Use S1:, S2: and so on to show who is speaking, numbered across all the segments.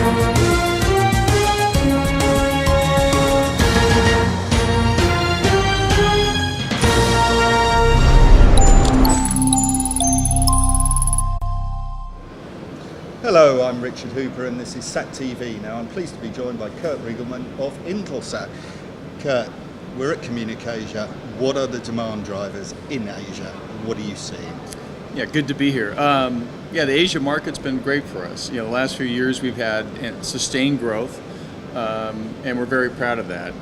S1: Hello, I'm Richard Hooper and this is SAT TV. Now I'm pleased to be joined by Kurt Riegelman of Intelsat. Kurt, we're at CommunicAsia. What are the demand drivers in Asia? What are you seeing?
S2: Yeah, good to be here. The Asia market's been great for us. The last few years we've had sustained growth, and we're very proud of that.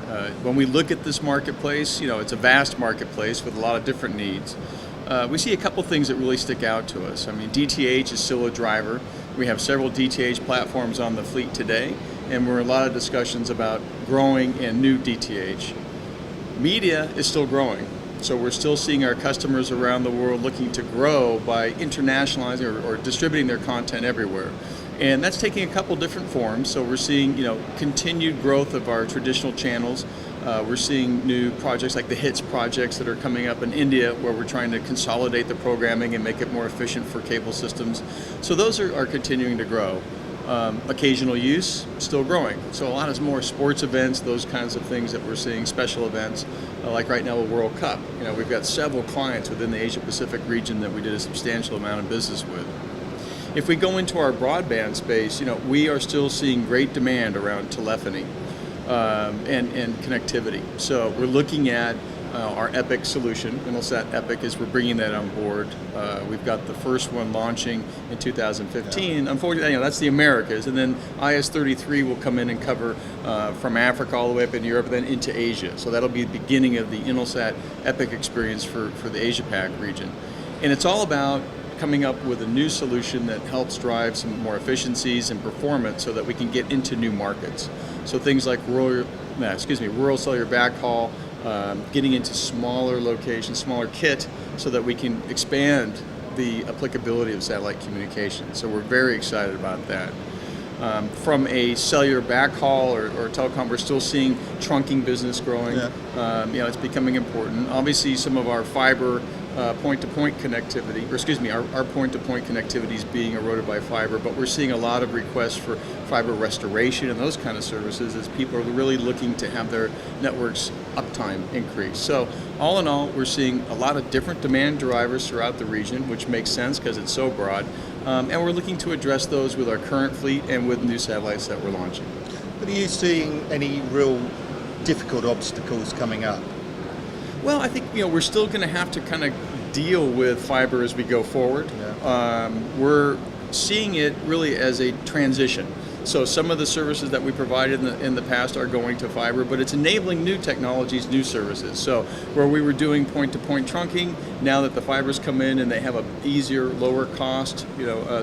S2: When we look at this marketplace, it's a vast marketplace with a lot of different needs. We see a couple things that really stick out to us. DTH is still a driver. We have several DTH platforms on the fleet today, and we're in a lot of discussions about growing in new DTH. Media is still growing, so we're still seeing our customers around the world looking to grow by internationalizing or distributing their content everywhere. And that's taking a couple different forms. So we're seeing, continued growth of our traditional channels. We're seeing new projects like the HITS projects that are coming up in India, where we're trying to consolidate the programming and make it more efficient for cable systems. So those are continuing to grow. Occasional use, still growing. So a lot of more sports events, those kinds of things that we're seeing, special events, like right now a World Cup. We've got several clients within the Asia Pacific region that we did a substantial amount of business with. If we go into our broadband space, we are still seeing great demand around telephony and connectivity. So we're looking at our Epic solution, Intelsat Epic, as we're bringing that on board. We've got the first one launching in 2015. Unfortunately, that's the Americas, and then IS-33 will come in and cover from Africa all the way up in Europe, then into Asia. So that'll be the beginning of the Intelsat Epic experience for the Asia-Pac region. And it's all about coming up with a new solution that helps drive some more efficiencies and performance so that we can get into new markets. So things like rural cellular backhaul, getting into smaller locations, smaller kit, so that we can expand the applicability of satellite communication. So we're very excited about that. From a cellular backhaul or telecom, we're still seeing trunking business growing. Yeah. It's becoming important. Obviously, some of our fiber point-to-point connectivity, our point-to-point connectivity is being eroded by fiber, but we're seeing a lot of requests for fiber restoration and those kind of services as people are really looking to have their networks uptime increase. So all in all, we're seeing a lot of different demand drivers throughout the region, which makes sense because it's so broad, and we're looking to address those with our current fleet and with new satellites that we're launching.
S1: But are you seeing any real difficult obstacles coming up?
S2: Well, I think we're still going to have to kind of deal with fiber as we go forward. Yeah. We're seeing it really as a transition. So some of the services that we provided in the past are going to fiber, but it's enabling new technologies, new services. So where we were doing point-to-point trunking, now that the fibers come in and they have a easier, lower cost,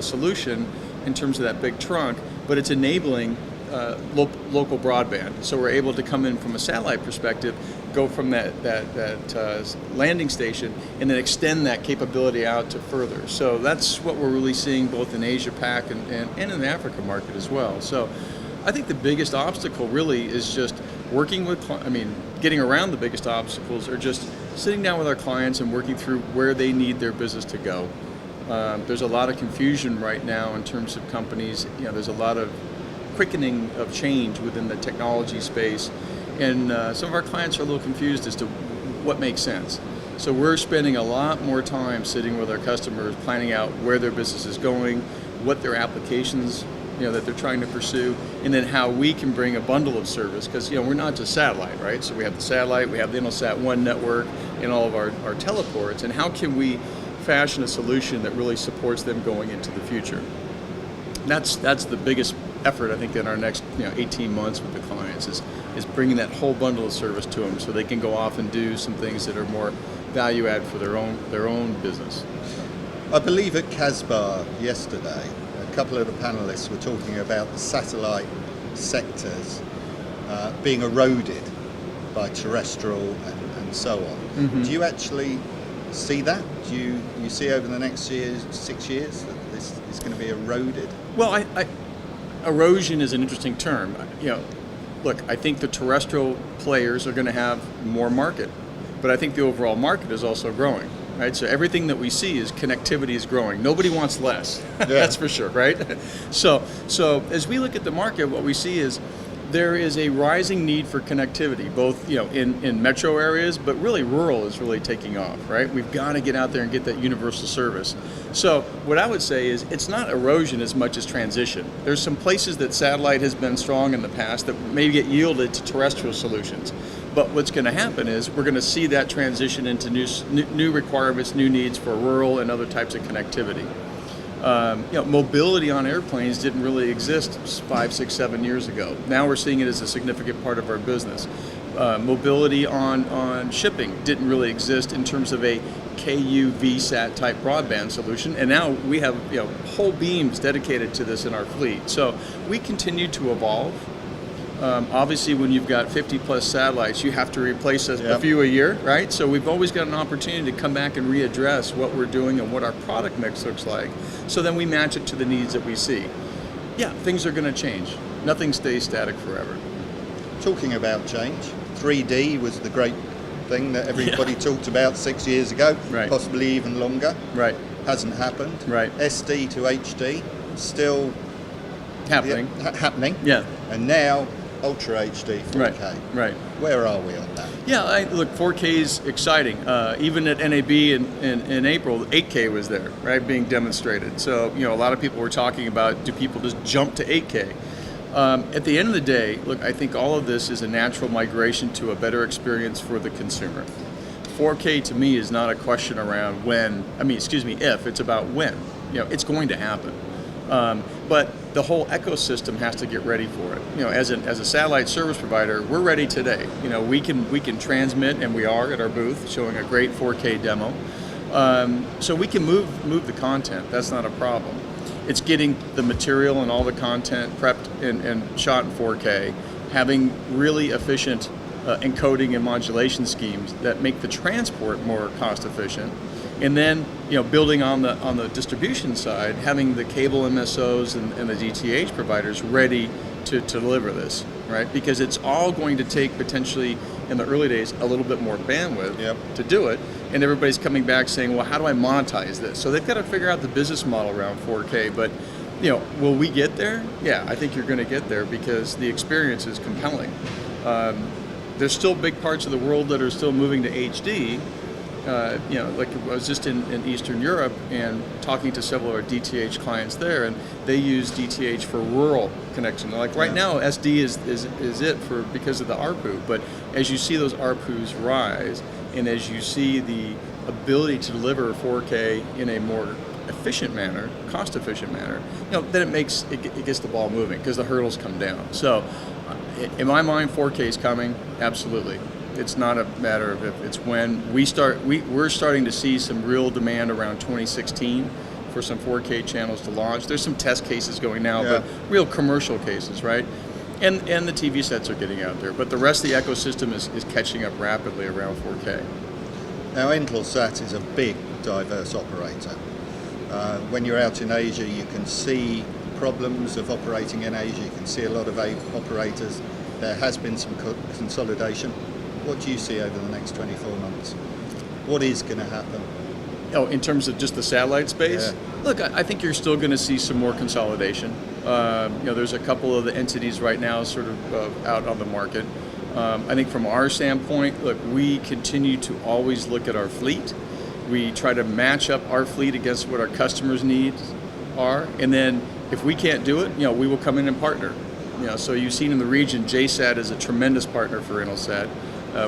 S2: solution in terms of that big trunk, but it's enabling local broadband. So we're able to come in from a satellite perspective, go from that landing station, and then extend that capability out to further. So that's what we're really seeing both in Asia Pac and in the Africa market as well. So I think the biggest obstacle really is just working with, getting around the biggest obstacles are just sitting down with our clients and working through where they need their business to go. There's a lot of confusion right now in terms of companies. There's a lot of quickening of change within the technology space, and some of our clients are a little confused as to what makes sense. So we're spending a lot more time sitting with our customers, planning out where their business is going, what their applications that they're trying to pursue, and then how we can bring a bundle of service, because we're not just satellite, right? So we have the satellite, we have the Intelsat One network, and all of our teleports, and how can we fashion a solution that really supports them going into the future? That's the biggest effort, I think, in our next 18 months with the clients is bringing that whole bundle of service to them so they can go off and do some things that are more value add for their own business.
S1: I believe at Casbah yesterday, a couple of the panelists were talking about the satellite sectors being eroded by terrestrial and so on. Mm-hmm. Do you actually see that? Do you see over the next 6 years that this is going to be eroded?
S2: Well, erosion is an interesting term. Look, I think the terrestrial players are going to have more market, but I think the overall market is also growing. right? So everything that we see is connectivity is growing. Nobody wants less, that's for sure, right? So as we look at the market, what we see is there is a rising need for connectivity, both in metro areas, but really rural is really taking off, right? We've got to get out there and get that universal service. So what I would say is it's not erosion as much as transition. There's some places that satellite has been strong in the past that maybe get yielded to terrestrial solutions. But what's going to happen is we're going to see that transition into new requirements, new needs for rural and other types of connectivity. Mobility on airplanes didn't really exist 5, 6, 7 years ago. Now we're seeing it as a significant part of our business. Mobility on shipping didn't really exist in terms of a KU VSAT type broadband solution, and now we have whole beams dedicated to this in our fleet. So we continue to evolve. Obviously, when you've got 50 plus satellites, you have to replace a few a year, right? So we've always got an opportunity to come back and readdress what we're doing and what our product mix looks like. So then we match it to the needs that we see. Yeah, things are going to change. Nothing stays static forever.
S1: Talking about change, 3D was the great thing that everybody talked about 6 years ago, possibly even longer.
S2: Right.
S1: Hasn't happened.
S2: Right.
S1: SD to HD, still
S2: happening.
S1: Happening.
S2: Yeah.
S1: And now UltraHD 4K.
S2: Right.
S1: Where are we on that?
S2: Yeah, look, 4K is exciting. Even at NAB in April, 8K was there, right, being demonstrated. So, a lot of people were talking about, do people just jump to 8K? At the end of the day, look, I think all of this is a natural migration to a better experience for the consumer. 4K to me is not a question around if, it's about when. It's going to happen. But the whole ecosystem has to get ready for it. As a satellite service provider, we're ready today. We can transmit, and we are at our booth showing a great 4K demo. So we can move the content. That's not a problem. It's getting the material and all the content prepped and shot in 4K, having really efficient encoding and modulation schemes that make the transport more cost efficient. And then, building on the distribution side, having the cable MSOs and the DTH providers ready to deliver this, right? Because it's all going to take potentially, in the early days, a little bit more bandwidth to do it. And everybody's coming back saying, well, how do I monetize this? So they've got to figure out the business model around 4K. But, will we get there? Yeah, I think you're going to get there because the experience is compelling. There's still big parts of the world that are still moving to HD. Like I was just in Eastern Europe and talking to several of our DTH clients there, and they use DTH for rural connection. Like right now, SD is it because of the ARPU, but as you see those ARPUs rise, and as you see the ability to deliver 4K in a more efficient manner, cost-efficient manner, then it gets the ball moving because the hurdles come down. So, in my mind, 4K is coming, absolutely. It's not a matter of if, it's when we're starting to see some real demand around 2016 for some 4K channels to launch. There's some test cases going now, but real commercial cases, right? And the TV sets are getting out there, but the rest of the ecosystem is catching up rapidly around 4K.
S1: Now, Intelsat is a big, diverse operator. When you're out in Asia, you can see problems of operating in Asia. You can see a lot of operators. There has been some consolidation. What do you see over the next 24 months? What is going to happen?
S2: In terms of just the satellite space? Yeah. Look, I think you're still going to see some more consolidation. There's a couple of the entities right now sort of out on the market. I think from our standpoint, look, we continue to always look at our fleet. We try to match up our fleet against what our customers' needs are. And then if we can't do it, we will come in and partner. So you've seen in the region, JSAT is a tremendous partner for Intelsat.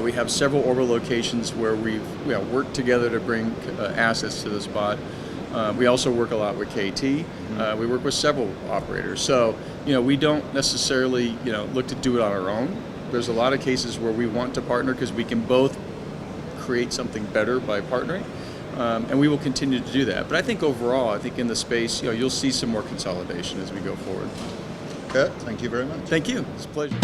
S2: We have several orbital locations where we've worked together to bring assets to the spot. We also work a lot with KT. We work with several operators. So, we don't necessarily, look to do it on our own. There's a lot of cases where we want to partner because we can both create something better by partnering. And we will continue to do that. But I think overall, in the space, you'll see some more consolidation as we go forward.
S1: Kurt, thank you very much.
S2: Thank you. It's a pleasure.